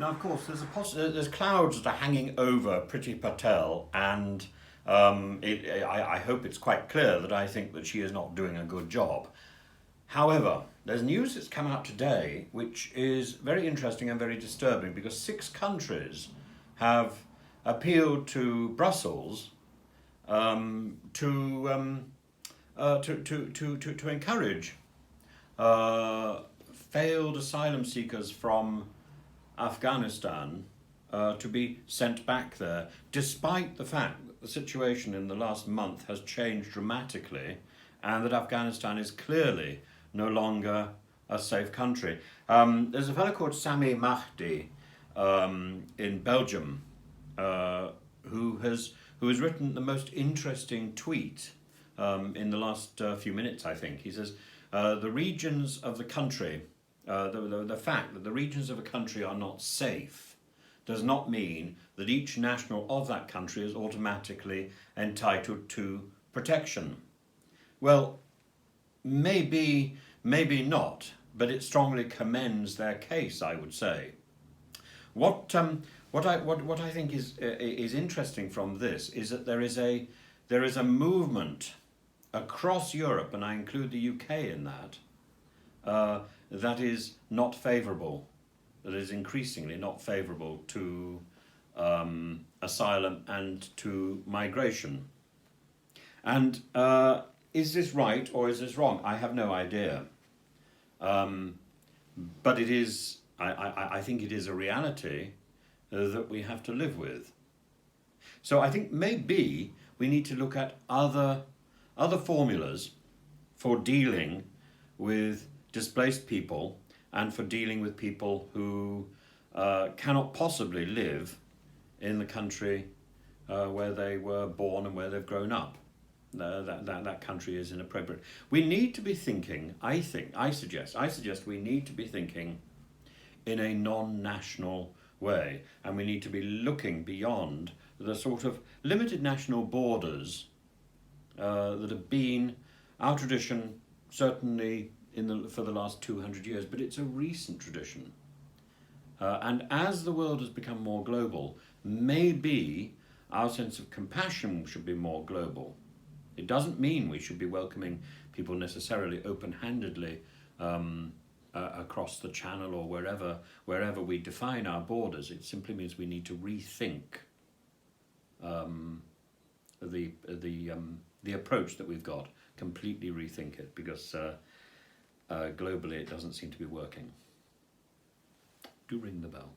Now, of course, there's clouds that are hanging over Priti Patel, and I hope it's quite clear that I think that she is not doing a good job. However, there's news that's come out today which is very interesting and very disturbing, because 6 countries have appealed to Brussels to encourage failed asylum seekers from Afghanistan to be sent back there, despite the fact that the situation in the last month has changed dramatically and that Afghanistan is clearly no longer a safe country. There's a fellow called Sammy Mahdi in Belgium who has written the most interesting tweet in the last few minutes, I think. He says, the regions of the country, the fact that the regions of a country are not safe does not mean that each national of that country is automatically entitled to protection. Well, maybe not, but it strongly commends their case, I would say. What I think is interesting from this is that there is a movement across Europe, and I include the UK in that, that is not favourable, that is increasingly not favourable to asylum and to migration. And is this right or is this wrong? I have no idea. But it is, I think it is a reality that we have to live with. So I think maybe we need to look at other formulas for dealing with displaced people and for dealing with people who cannot possibly live in the country where they were born and where they've grown up. That country is inappropriate. We need to be thinking, I suggest we need to be thinking in a non-national way, and we need to be looking beyond the sort of limited national borders that have been our tradition, certainly for the last 200 years, but it's a recent tradition. And as the world has become more global, maybe our sense of compassion should be more global. It doesn't mean we should be welcoming people necessarily open-handedly across the channel or wherever we define our borders. It simply means we need to rethink the approach that we've got, completely rethink it, because globally it doesn't seem to be working. Do ring the bell.